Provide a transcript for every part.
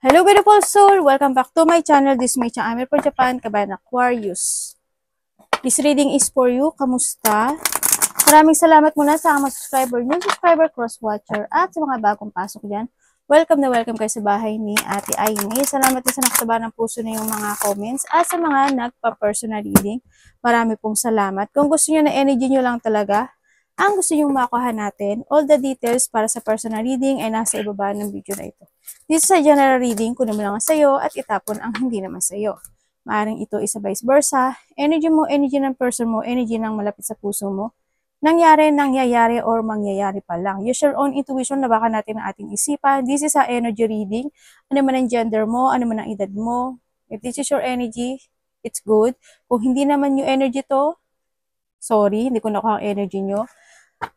Hello beautiful soul! Welcome back to my channel. This is my channel for Japan, Kabayan Aquarius. This reading is for you. Kamusta? Maraming salamat muna sa mga subscriber, new subscriber, cross-watcher, at sa mga bagong pasok dyan. Welcome na welcome kayo sa bahay ni Ate Aimee. Salamat din sa nakasaba ng puso na yung mga comments at sa mga nagpa-personal reading. Marami pong salamat. Kung gusto nyo na energy nyo lang talaga, ang gusto nyo makuha natin, all the details para sa personal reading ay nasa ibaba ng video na ito. Dito sa general reading, kunin mo lang ang sayo at itapon ang hindi naman sayo. Maaring ito isa vice versa. Energy mo, energy ng person mo, energy ng malapit sa puso mo. Nangyayari, or mangyayari pa lang. Use your own intuition na baka natin ang ating isipan. This is a energy reading. Ano man ang gender mo, ano man ang edad mo. If this is your energy, it's good. Kung hindi naman yung energy to, sorry, hindi ko nakuha ang energy nyo.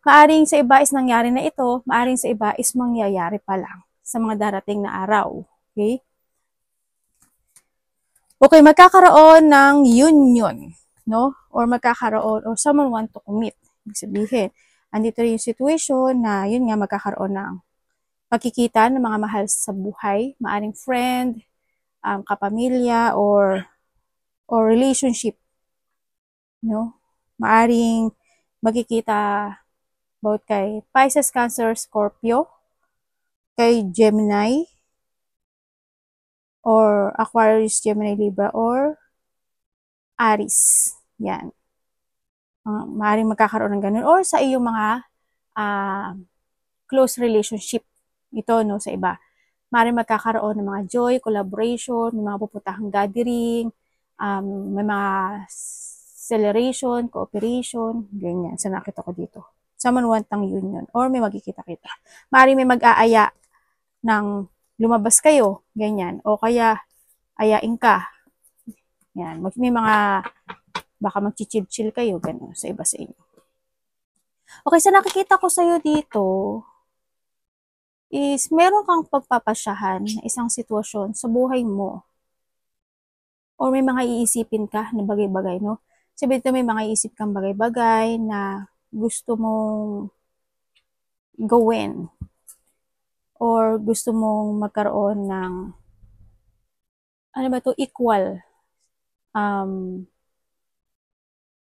Maaring sa iba is nangyari na ito, maaring sa iba is mangyayari pa lang sa mga darating na araw. Okay? Okay, magkakaroon ng union, no? Or magkakaroon, or someone want to commit. Ibig sabihin, andito rin yung situation na yun nga magkakaroon ng pagkikita ng mga mahal sa buhay, maaring friend, kapamilya, or relationship, no? Maaring magkikita about kay Pisces, Cancer, Scorpio, kay Gemini, or Aquarius, Gemini, Libra, or Aries. Yan. Maaaring magkakaroon ng ganun. Or sa iyong mga close relationship. Ito, no, sa iba. Maaaring magkakaroon ng mga joy, collaboration, may mga puputahang gathering, may mga celebration, cooperation, ganyan. Sa nakita ko dito. Someone want ang union. Or may magkikita-kita. Maaaring may mag-aaya ng lumabas kayo, ganyan. O kaya, ayain ka. Yan. May mga, baka mag-chill-chill kayo, gano'n, sa iba sa inyo. Okay, sa nakikita ko sa'yo dito, is meron kang pagpapasyahan na isang sitwasyon sa buhay mo. Or may mga iisipin ka na bagay-bagay, no? Sabi dito, may mga iisip kang bagay-bagay na gusto mong gawin. Or gusto mong magkaroon ng, ano ba to, equal,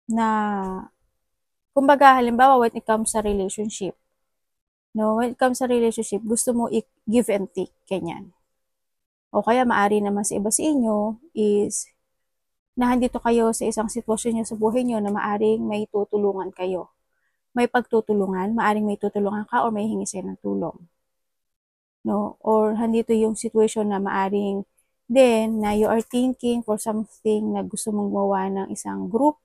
na, kumbaga, halimbawa, when it comes sa relationship, no, when it comes sa relationship, gusto mo give and take, ganyan. O kaya, maari naman sa iba sa inyo is, nahandito kayo sa isang sitwasyon nyo sa buhay nyo na maaring may tutulungan kayo. May pagtutulungan, maaring may tutulungan ka or may hingi sa'yo ng tulong. No? Or handito yung situation na maaring then na you are thinking for something na gusto mong gawa ng isang group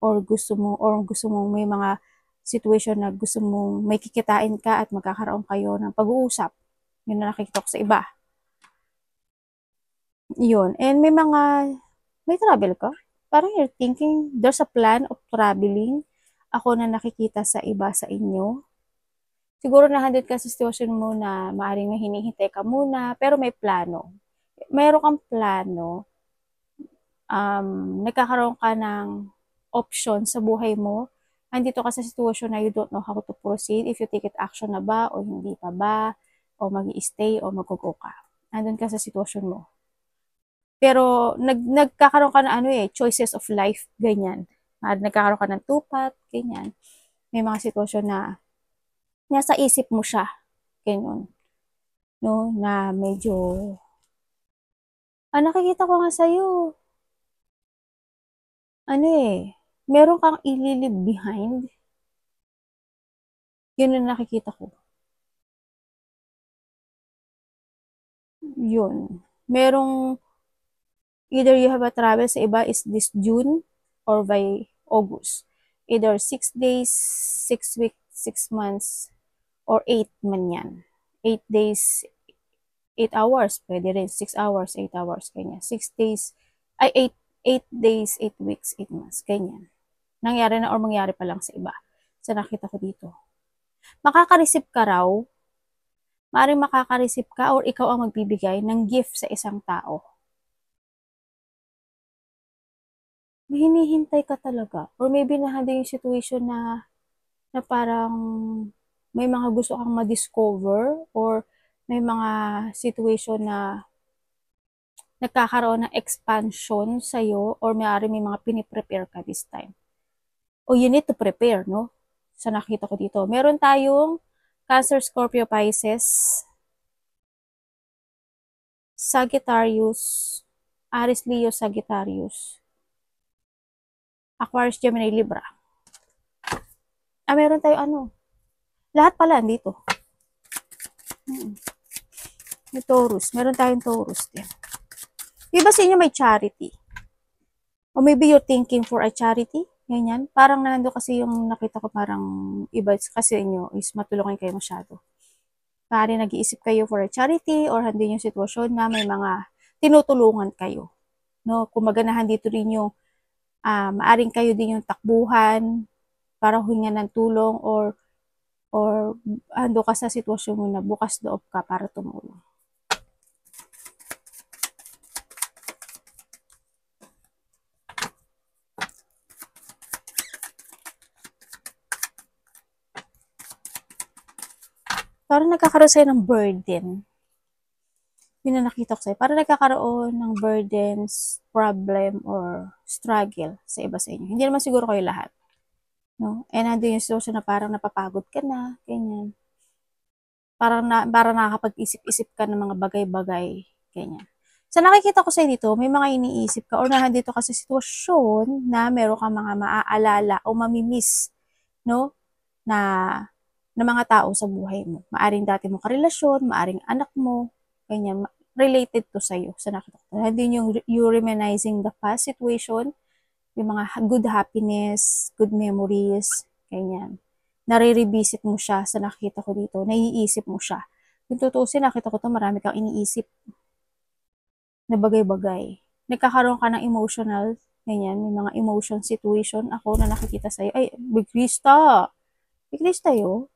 or gusto mong may mga situation na gusto mong may kikitain ka at magkakaroon kayo ng pag-uusap. Yun na nakikita ko sa iba. Yun. And may travel ka? Parang you're thinking there's a plan of traveling. Ako na nakikita sa iba sa inyo. Siguro nahandid ka sa sitwasyon mo na maaaring may hinihintay ka muna, pero may plano. Mayroon kang plano. Nagkakaroon ka ng option sa buhay mo. Andito ka sa sitwasyon na you don't know how to proceed. If you take it action na ba, o hindi pa ba, o mag-i-stay, o mag-go ka. Andun ka sa sitwasyon mo. Pero nagkakaroon ka ng choices of life, ganyan. Nagkakaroon ka ng tupat, ganyan. May mga sitwasyon na nasa isip mo siya, ganyan. No, na medyo, nakikita ko nga sa'yo. Meron kang i-leave behind. Yun ang nakikita ko. Yun. Merong, either you have a travel sa iba is this June or by August. Either 6 days, 6 weeks, 6 months, or 8 man yan. 8 days, 8 hours. Pwede rin. 6 hours, 8 hours. Ganyan. 6 days, 8 days, 8 weeks, 8 months. Ganyan. Nangyari na or mangyari pa lang sa iba. Sa nakita ko dito. Makaka-receive ka raw. Maaaring makaka-receive ka or ikaw ang magbibigay ng gift sa isang tao. May hinihintay ka talaga. Or maybe nahandang yung situation na parang may mga gusto kang ma-discover or may mga situation na nagkakaroon ng expansion sa'yo or may mga piniprepare ka this time. O you need to prepare, no? Sa nakita ko dito. Meron tayong Cancer, Scorpio, Pisces, Sagittarius, Aries, Leo, Sagittarius, Aquarius, Gemini, Libra. Meron tayong lahat pala dito. May Taurus. Meron tayong Taurus din. Iba sa inyo may charity. O maybe you're thinking for a charity. Ganyan. Parang nando kasi yung nakita ko parang iba kasi inyo is matulungan kayo masyado. Kaya nag-iisip kayo for a charity or handin yung sitwasyon na may mga tinutulungan kayo. No? Kung maganahan dito rin yung maaring kayo din yung takbuhan para humingan ng tulong or ando ka sa sitwasyon mo na bukas loob ka para tumulong. Parang nagkakaroon sa'yo ng burden. Yun na nakita ko sa'yo. Parang nagkakaroon ng burdens, problem, or struggle sa iba sa inyo. Hindi naman siguro kayo lahat. No? And nandun yung sitwasyon na parang napapagod ka na, ganyan. Parang nakakapag-isip-isip ka ng mga bagay-bagay, ganyan. Sa nakikita ko sa'yo dito, may mga iniisip ka or nandito ka sa sitwasyon na meron kang mga maaalala o mamimiss, no? Na mga tao sa buhay mo. Maaring dati mo karelasyon, maaring anak mo, ganyan, related to sa'yo. Sa nakita ko. Hindi yung you reminiscing the past situation, yung mga good happiness, good memories, ganyan. Nare-revisit mo siya sa nakita ko dito, naiisip mo siya. Yung tutusin, nakita ko to marami kang iniisip na bagay-bagay. Nagkakaroon ka ng emotional, ganyan, may mga emotion situation ako na nakikita sa'yo. Ay, Big Krista! Big Krista yun?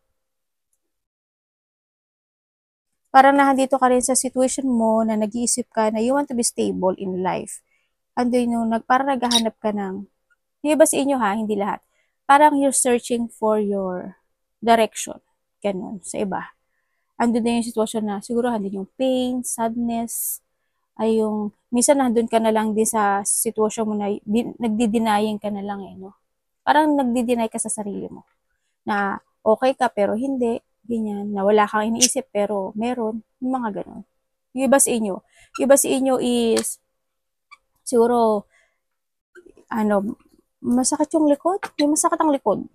Parang nandito ka rin sa situation mo na nag-iisip ka na you want to be stable in life. Ando yung parang naghahanap ka ng, hindi ba sa inyo ha, hindi lahat. Parang you're searching for your direction. Ganun, sa iba. Ando na yung sitwasyon na siguro andun yung pain, sadness, ay yung, minsan nandun ka na lang din sa sitwasyon mo na nagdi-denying ka na lang no? Parang nagdi-deny ka sa sarili mo. Na okay ka pero hindi. Ganyan, na wala kang iniisip pero meron, yung mga ganun. Yung iba sa inyo is, siguro, masakit yung likod, may masakit ang likod.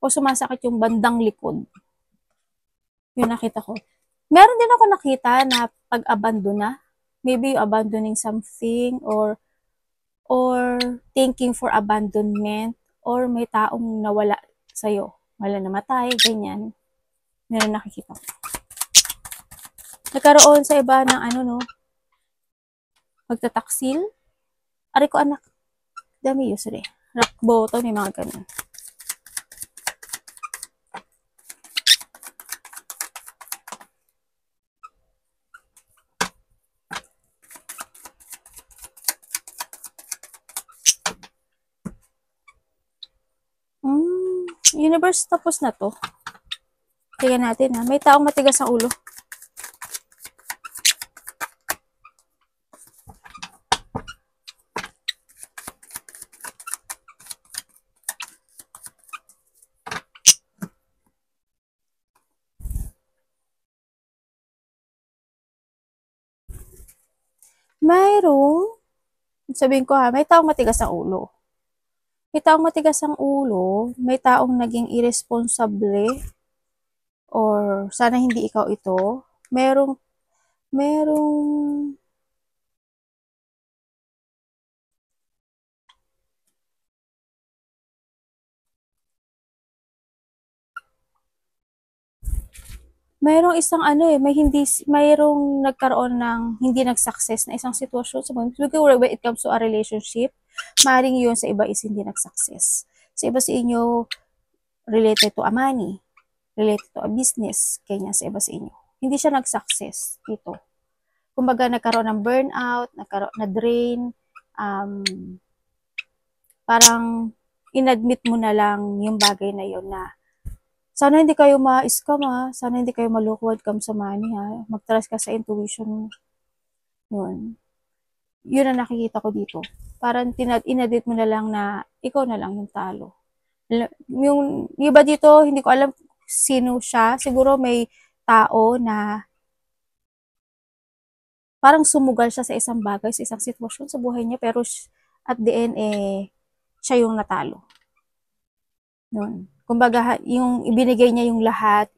O sumasakit yung bandang likod. Yung nakita ko. Meron din ako nakita na pag-abandon na, maybe you abandoning something or thinking for abandonment or may taong nawala sa'yo. Wala namatay, ganyan. Meron nakikita ko. Nagkaroon sa iba ng pagtataksil. Ari ko anak. Dami yun, sorry. Rock bottom, may mga ganun. Universe, tapos na to. Tingnan natin ha. May taong matigas ang ulo. Mayroong, sabihin ko ha, may taong matigas ang ulo. May taong matigas ang ulo, may taong naging irresponsable, or sana hindi ikaw ito. Merong isang mayroong nagkaroon ng hindi nag-success na isang sitwasyon sa mga. Siguro when it comes to a relationship, maaaring yun sa iba is hindi nag-success. Sa iba sa inyo, related to a money, related to a business, kanya sa iba sa inyo. Hindi siya nag-success dito. Kumbaga, nagkaroon ng burnout, nagkaroon na drain, parang inadmit mo na lang yung bagay na yun na sana hindi kayo ma-scam sana hindi kayo maloko when it comes sa money ha. Mag-trust ka sa intuition mo. Yun. Yun ang nakikita ko dito. Parang inedit mo na lang na ikaw na lang yung talo. Yung iba dito, hindi ko alam sino siya. Siguro may tao na parang sumugal siya sa isang bagay, sa isang sitwasyon sa buhay niya, pero at the end, siya yung natalo. Yun. Kumbaga, yung ibinigay niya yung lahat,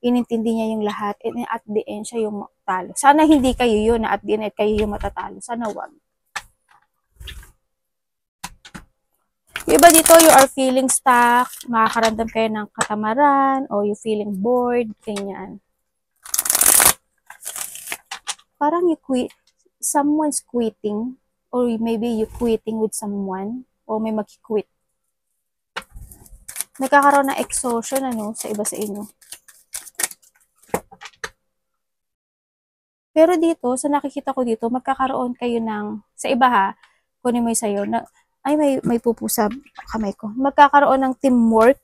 inintindi niya yung lahat, and at the end, siya yung talo. Sana hindi kayo yun, na at the end, kayo yung matatalo. Sana wag. Yung iba dito, you are feeling stuck, makakaramdam kayo ng katamaran, o you feeling bored, ganyan. Parang you quit, someone's quitting, or maybe you quitting with someone, o may mag-quit. Nagkakaroon ng exhaustion, sa iba sa inyo. Pero dito, sa nakikita ko dito, magkakaroon kayo ng, sa iba ha, kunin mo yung sa'yo, may pupo sa kamay ko. Magkakaroon ng teamwork,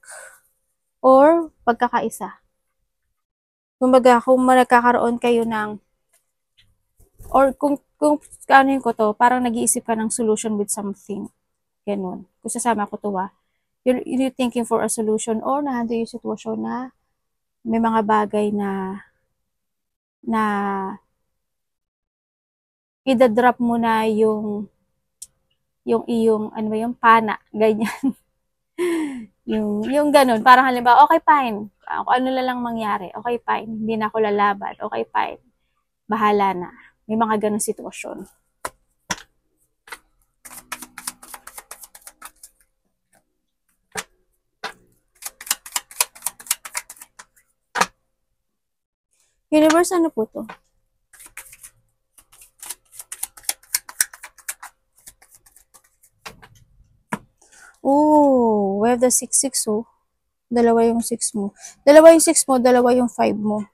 or pagkakaisa. Kumbaga, kung magkakaroon kayo ng, or kung kanuhin ko to, parang nag-iisip ka ng solution with something. Ganun. Kung sasama ko to you're thinking for a solution or nahandle yung sitwasyon na may mga bagay na idadrop mo na yung iyong, yung pana, ganyan. yung ganun, parang halimbawa, okay, fine. Kung ano lang mangyari, okay, fine. Hindi na ako lalaban, okay, fine. Bahala na. May mga ganun sitwasyon. Universe, ano po to? Oh, we have the 6-6, oh. Dalawa yung 6 mo. Dalawa yung 6 mo, dalawa yung 5 mo.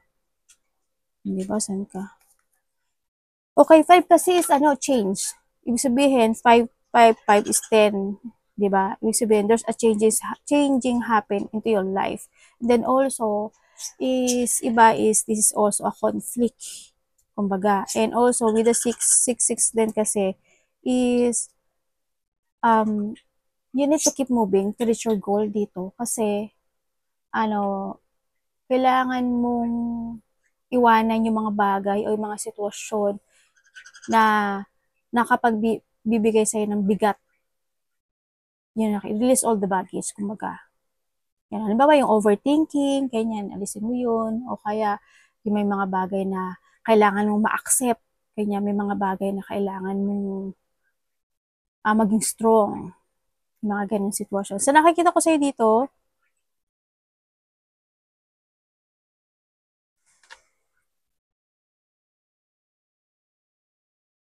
Hindi ba? Saan ka? Okay, 5 kasi is change. Ibig sabihin, 5 is 10. Diba? Ibig sabihin, there's a changing happen into your life. And then also, this is also a conflict. Kumbaga. And also, with the 6 din kasi, is, you need to keep moving to reach your goal dito. Kasi, kailangan mong iwanan yung mga bagay o yung mga sitwasyon na nakapagbibigay sa'yo ng bigat. Yun, release all the baggage, kumbaga. Yan, halimbawa yung overthinking, ganyan, alisin mo yun. O kaya, yung may mga bagay na kailangan mong ma-accept. Ganyan, may mga bagay na kailangan mong maging strong. Mga ganyan sitwasyon. So, nakikita ko sa'yo dito,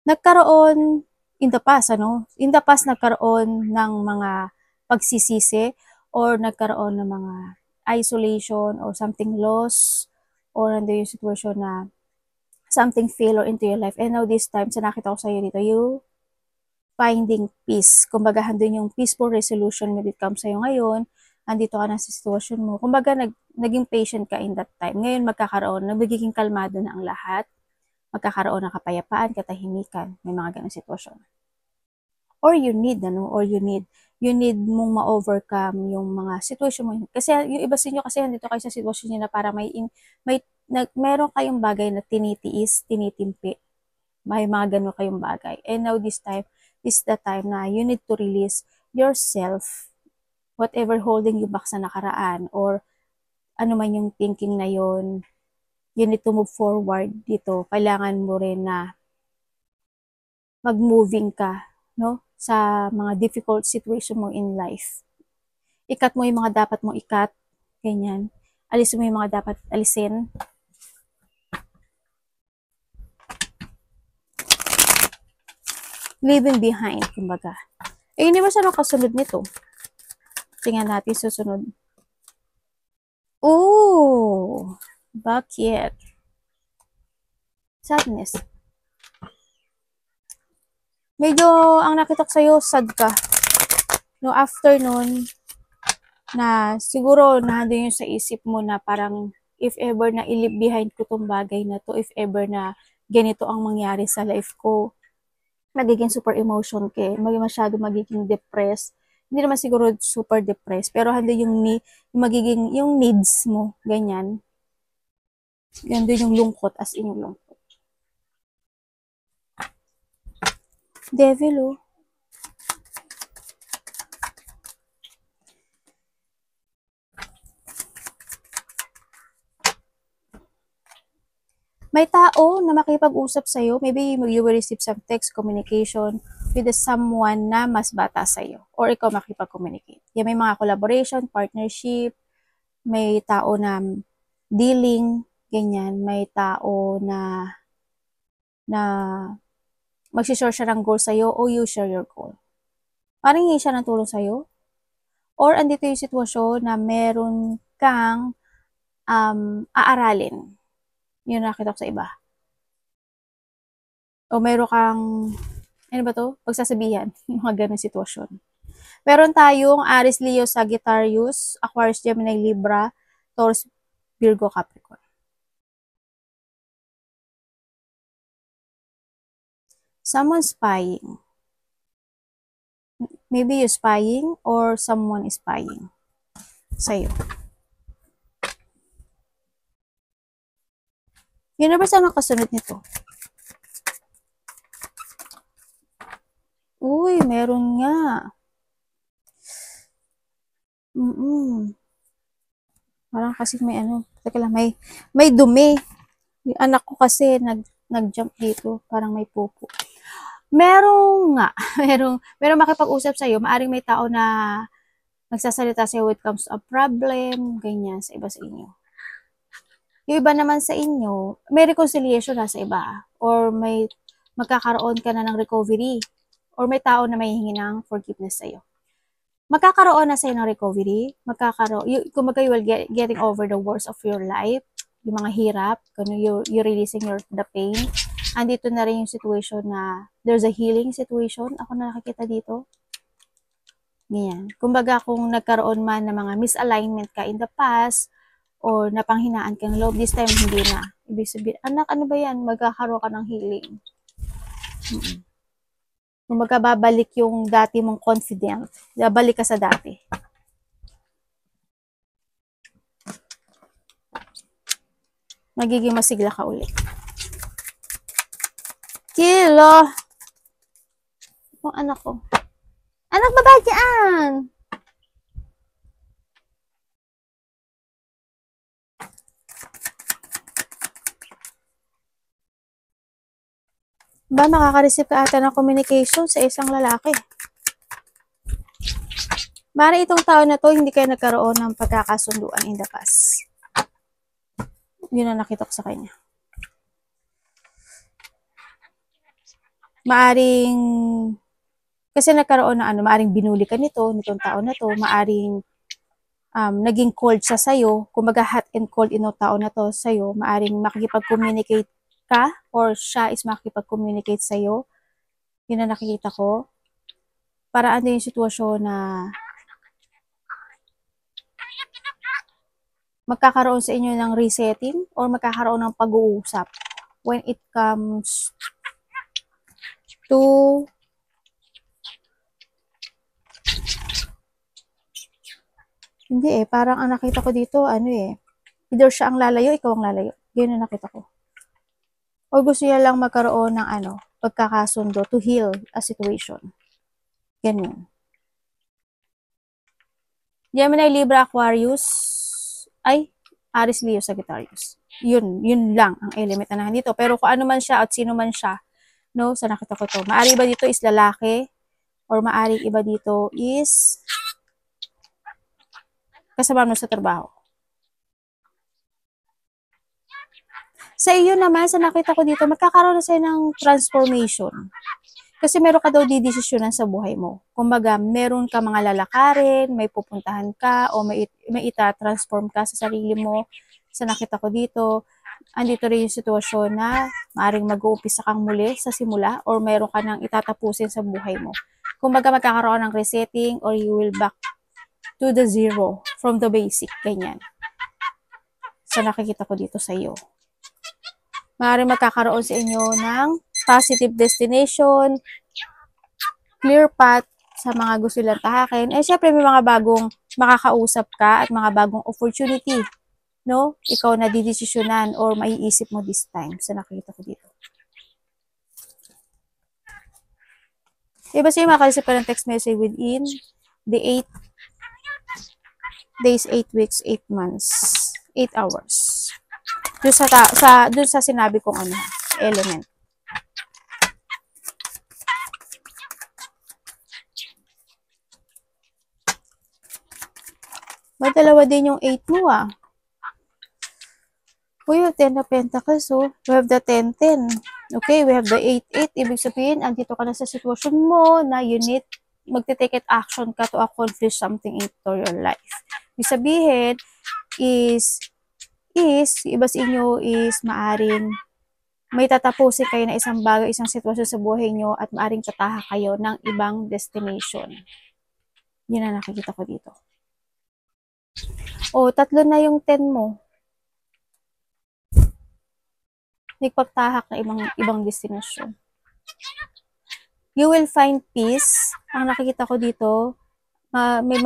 nagkaroon in the past, In the past, nagkaroon ng mga pagsisisi or nagkaroon ng mga isolation or something loss or nandun yung situation na something failure into your life. And now this time, sa nakita ko sa'yo dito, you finding peace. Kumbaga, handun yung peaceful resolution when it comes sa'yo ngayon. Andito ka na sa situation mo. Kumbaga, naging patient ka in that time. Ngayon, nagiging kalmado na ang lahat. Magkakaroon ng kapayapaan, katahimikan, may mga ganong sitwasyon. Or you need mong ma-overcome yung mga sitwasyon mo. Kasi yung iba sa inyo kasi nandito kayo sa sitwasyon niyo na para meron kayong bagay na tinitiis, tinitimpi. May mga ganon kayong bagay. And now this time is the time na you need to release yourself, whatever holding you back sa nakaraan or ano man yung thinking na yon. You need to move forward dito. Kailangan mo rin na mag-moving ka, sa mga difficult situation mo in life. Ikat mo yung mga dapat mong ikat, ganyan. Alisin mo yung mga dapat alisin. Leaving behind, kumbaga. Hindi ba siya kasunod nito? Tingnan natin susunod. Oh! Bakit? Sadness. Medyo, ang nakita ko sa'yo, sad ka. No, after nun, na siguro nandun yung sa isip mo na parang, if ever na i-leave behind ko tong bagay na to, if ever na ganito ang mangyari sa life ko, magiging super emotion ka, masyado magiging depressed. Hindi naman siguro super depressed, pero hando yung magiging yung needs mo, ganyan. Ganda yung lungkot, as in yung lungkot. Devil, oh. May tao na makipag-usap sa'yo, maybe you will receive some text communication with someone na mas bata sa'yo, or ikaw makipag-communicate. Yan, may mga collaboration, partnership, may tao na dealing, ganyan, may tao na magsishare siya ng goal sa'yo, o you share your goal. Parang hindi siya ng tulong sa'yo, or andito yung sitwasyon na meron kang aaralin. Yun nakita ko sa iba. O meron kang, ano ba to? Pagsasabihan. Yung mga ganun sitwasyon. Meron tayong Aries, Leo, Sagittarius, Aquarius, Gemini, Libra, Taurus, Virgo, Capricorn. Someone spying. Maybe you're spying or someone is spying sa'yo. Universe, anong kasunod nito? Uy, meron nga. Parang kasi may ano, teka lang, may dumi. Yung anak ko kasi nag-jump dito, parang may pupo. Meron nga, meron makipag-usap sa'yo, maaring may tao na magsasalita sa'yo when it comes to a problem, ganyan, sa iba sa inyo. Yung iba naman sa inyo, may reconciliation na sa iba, or may magkakaroon ka na ng recovery, or may tao na may hingi ng forgiveness sa'yo. Magkakaroon na sa'yo ng recovery, kumbaga you will getting over the worst of your life, yung mga hirap, you're releasing the pain. Andito na rin yung situation na there's a healing situation, ako na nakikita dito. Ganyan. Kumbaga kung nagkaroon man ng mga misalignment ka in the past, or napanghinaan ka ng loob, this time hindi na. Ibig sabihin, anak, ano ba yan? Magkakaroon ka ng healing. Kung magkababalik yung dati mong confident, babalik ka sa dati. Magiging masigla ka ulit. Kilo! Ang anak ko. Anak, babagyaan! Ba, makaka-receive ka ata ng communication sa isang lalaki. Mari itong tao na to, hindi kayo nagkaroon ng pagkakasunduan in the past. Yun ang nakita ko sa kanya. Maaring, kasi nagkaroon ng maaring binuli ka nitong tao na to, maaring naging cold siya sa'yo, kumbaga hot and cold itong tao na to sa'yo, maaring makikipag-communicate ka, or siya is makikipag-communicate sa'yo. Yun ang nakikita ko. Para ano yung sitwasyon na magkakaroon sa inyo ng resetting, or magkakaroon ng pag-uusap when it comes to hindi parang ang nakita ko dito, either siya ang lalayo, ikaw ang lalayo. Yun ang nakita ko. O gusto niya lang magkaroon ng pagkakasundo to heal a situation. Ganun. Gemini, Libra, Aquarius, Aries, Leo, Sagittarius. Yun lang ang element na nandito. Pero kung ano man siya at sino man siya, no, sa nakita ko to. Maari iba dito is lalaki, or maari iba dito is kasama mo sa trabaho. Sa iyo naman, sa nakita ko dito, magkakaroon na sa'yo ng transformation. Kasi meron ka daw didesisyonan sa buhay mo. Kumbaga, meron ka mga lalakarin, may pupuntahan ka, o may ita-transform ka sa sarili mo. Sa nakita ko dito, andito rin yung sitwasyon na maaaring mag-uumpisa kang muli sa simula, or meron ka nang itatapusin sa buhay mo. Kumbaga, magkakaroon ng resetting, or you will back to the zero, from the basic, ganyan. Sa nakikita ko dito sa iyo. Maaaring magkakaroon sa inyo ng positive destination, clear path sa mga gusto nilang tahakin. Eh, syempre, may mga bagong makakausap ka at mga bagong opportunity, no? Ikaw na didesisyonan or maiisip mo this time. So, nakikita ko dito. Iba siya makareceive ka ng text message within the 8 days, 8 weeks, 8 months, 8 hours. Doon sa sinabi kong ano, element. Madalawa din yung 8 mo ah. We have 10 of Pentacles, so we have the 10-10. Okay, we have the 8-8. Ibig sabihin, andito ka na sa sitwasyon mo na you need magte-take action ka to accomplish something into your life. Ibig sabihin, iba sa inyo is maaring may tatapusin kayo na isang bagay, isang sitwasyon sa buhay nyo at maaring tataha kayo ng ibang destination. Yun na nakikita ko dito. O, 3 na yung 10 mo. Nagpagtahak na ibang destination. You will find peace. Ang nakikita ko dito, may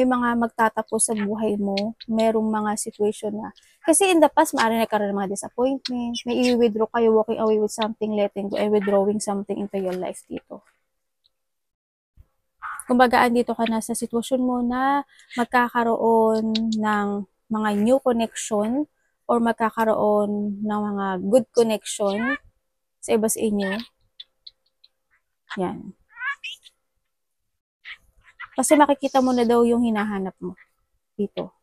mga magtatapos sa buhay mo. Merong mga situation na. Kasi in the past, maaari nagkaroon ng mga disappointments. May i-withdraw kayo, walking away with something, letting go, and withdrawing something into your life dito. Kumbaga, andito ka na sa sitwasyon mo na magkakaroon ng mga new connection or magkakaroon ng mga good connection sa iba sa inyo. Yan. Kasi makikita mo na daw yung hinahanap mo dito.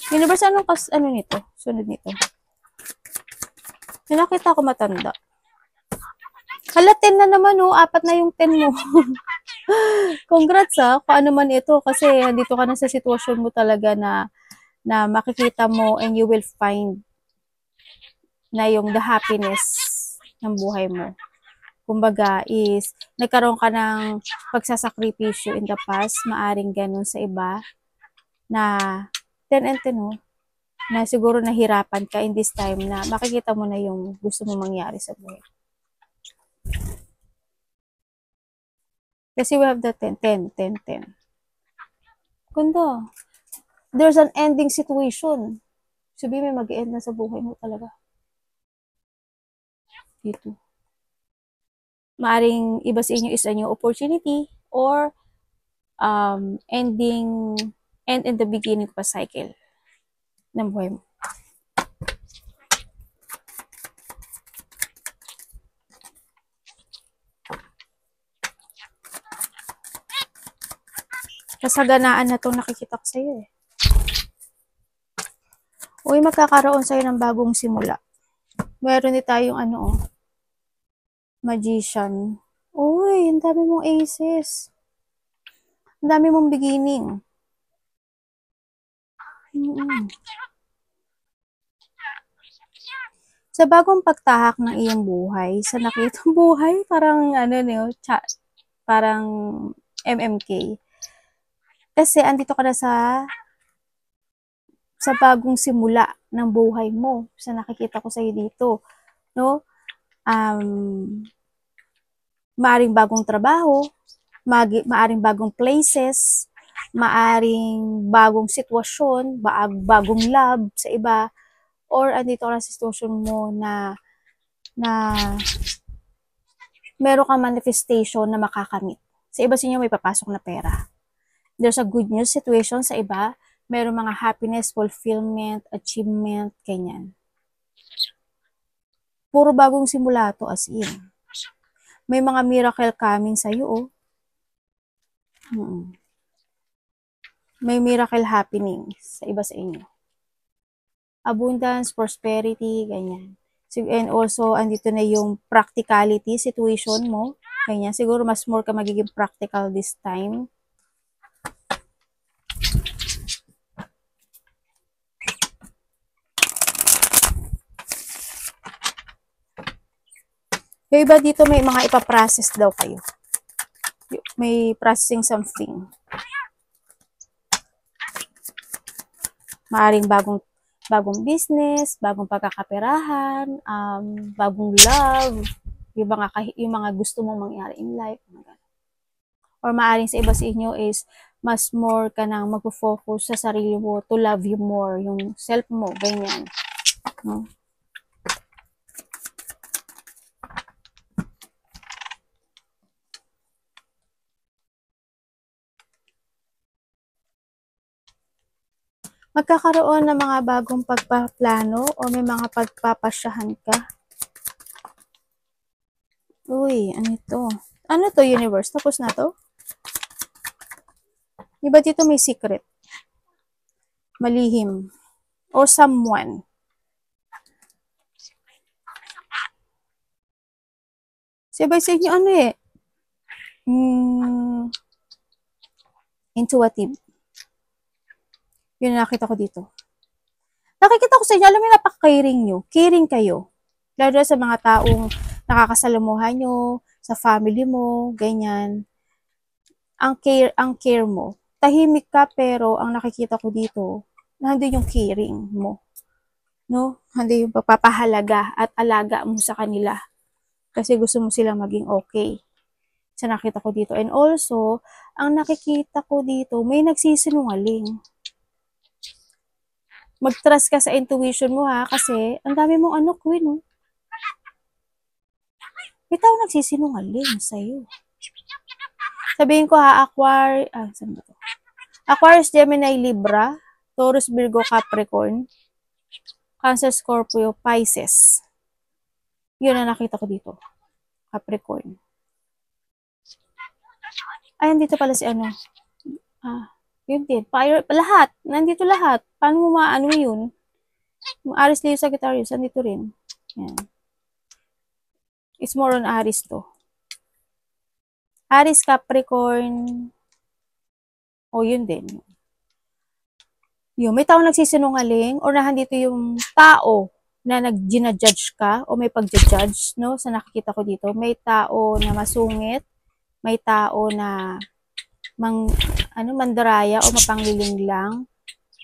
Universe, ano nito? Sunod nito. May nakita ko matanda. Hala, 10 na naman, oh. 4 na yung 10 mo. Congrats, kung ano man ito. Kasi dito ka na sa sitwasyon mo talaga na makikita mo and you will find na yung the happiness ng buhay mo. Kumbaga is, nagkaroon ka ng pagsasakripisyo in the past, maaring ganun sa iba, na 10 and 10, oh, na siguro nahirapan ka in this time na makikita mo na yung gusto mo mangyari sa buhay. Kasi we have the 10, 10, 10, 10. Ganda. There's an ending situation. Sabihin may mag-end na sa buhay mo talaga. Dito. Maaring iba sa inyo is a new opportunity or end in the beginning of a cycle ng buhay mo. Kasaganaan na itong nakikita ko sa'yo eh. Uy, magkakaroon sa'yo ng bagong simula. Meron din tayong Magician. Uy, ang dami mong aces. Ang dami mong beginning. Sa bagong pagtahak ng iyong buhay, sa nakitang buhay, parang parang MMK. Kasi andito ka na sa bagong simula ng buhay mo. Sa nakikita ko sa'yo dito, no? Maaring bagong trabaho, maaring bagong places, maaring bagong sitwasyon, bagong love sa iba, or andito ka na sa sitwasyon mo na meron kang manifestation na makakamit. Sa iba sa inyo may papasok na pera. There's a good news situation sa iba. Meron mga happiness, fulfillment, achievement, ganyan. Puro bagong simula to as in. May mga miracle coming sa'yo, oh. May miracle happening sa iba sa inyo. Abundance, prosperity, ganyan. And also, andito na yung practicality situation mo. Ganyan. Siguro mas more ka magiging practical this time. Yung iba dito may mga ipaprocess daw kayo. May processing something. Maaring bagong business, bagong pagkakaperahan, bagong love, yung mga gusto mong mangyari in life. Or maaaring sa iba sa inyo is mas more ka nang mag-focus sa sarili mo to love you more, yung self mo, ganyan. No? Magkakaroon ng mga bagong pagpaplano o may mga pagpapasyahan ka. Uy, ano ito? Ano to, universe? Tapos na to? Di ba dito may secret? Malihim. Or someone. Sabay sa inyo, ano eh? Intuitive. Yun na nakita ko dito. Nakikita ko sa inyo, alam mo, napaka-caring nyo. Caring kayo. Lalo sa mga taong nakakasalamuhan nyo, sa family mo, ganyan. Ang care mo. Tahimik ka, pero ang nakikita ko dito, nandun yung caring mo. No? Nandun yung pagpapahalaga at alaga mo sa kanila. Kasi gusto mo silang maging okay. Sa nakita ko dito. And also, ang nakikita ko dito, may nagsisinungaling. Mag-trust ka sa intuition mo ha, kasi ang dami mong ano, Queen, no? May tao nagsisinungaling sa'yo. Sabihin ko ha, saan ba to? Aquarius, Gemini, Libra, Taurus, Virgo, Capricorn, Cancer, Scorpio, Pisces. Yun ang nakita ko dito. Capricorn. Ay, andito pala si ano. Yun din. Fire, lahat. Nandito lahat. Paano mo maano yun? Yung Aries, Leo, Sagittarius, nandito rin. Yan. It's more on Aries to. Aries, Capricorn. O, yun din. Yun, may tao nagsisinungaling or nandito yung tao na nag-judge ka o may pag-judge, no? Sa nakikita ko dito. May tao na masungit. May tao na mandaraya o mapangliling lang.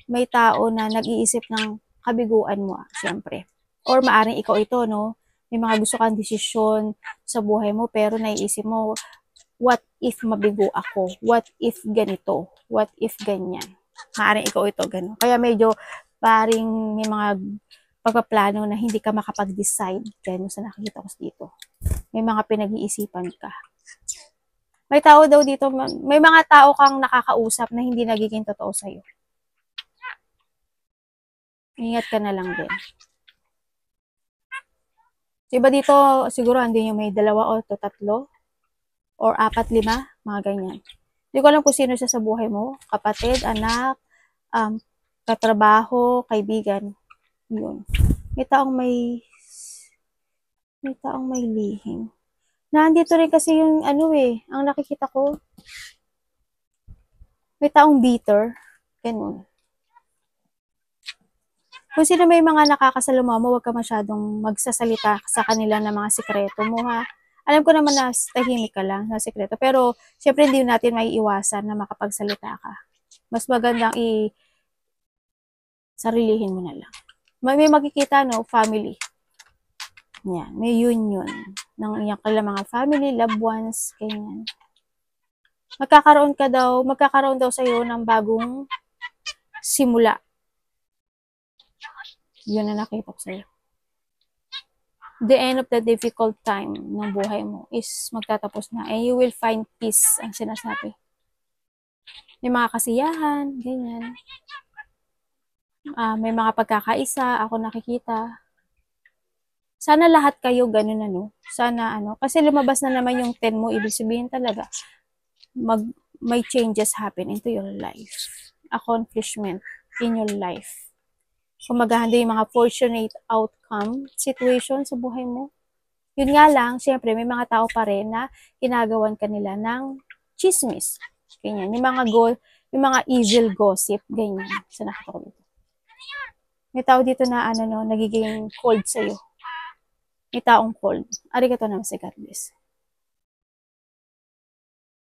May tao na nag-iisip ng kabiguan mo, syempre. Or maaring ikaw ito, no? May mga gusto kang desisyon sa buhay mo, pero naiisip mo, what if mabigo ako? What if ganito? What if ganyan? Maaring ikaw ito, gano'n. Kaya medyo paring may mga pagpaplano na hindi ka makapag-decide. Gano'n sa nakikita ko dito. May mga pinag-iisipan ka. May tao daw dito, may mga tao kang nakakausap na hindi nagiging totoo sa'yo. Ingat ka na lang din. Diba dito, siguro andin yung may 2 o 3 or 4, 5, mga ganyan. Hindi ko alam kung sino siya sa buhay mo. Kapatid, anak, katrabaho, kaibigan. Yun. May taong may lihim. Nandito rin kasi yung ang nakikita ko. May taong bitter. Ganun. Kung sino may mga nakakasaluma mo, huwag ka masyadong magsasalita sa kanila ng mga sikreto mo ha. Alam ko naman na tahimik ka lang na sikreto. Pero, syempre hindi natin maiiwasan na makapagsalita ka. Mas magandang sarilihin mo na lang. May makikita, no? Family. Yan. May union ng iyong mga family, loved ones, ganyan. Magkakaroon daw sa'yo ng bagong simula. Yun na nakita ko sa'yo. The end of the difficult time ng buhay mo is magtatapos na. And you will find peace, ang sinasabi. May mga kasiyahan, ganyan. May mga pagkakaisa, ako nakikita. Sana lahat kayo ganun Sana kasi lumabas na naman yung 10 mo, ibig sabihin talaga, may changes happen into your life. Accomplishment in your life. Kung maghahanda yung mga fortunate outcome situation sa buhay mo. Yun nga lang, syempre, may mga tao pa rin na ginagawan kanila ng chismis. Ganyan. Yung mga evil gossip, ganyan. Sa nakita ko dito. May tao dito na, nagiging cold sa'yo. May taong cold. Arigato naman si God bless.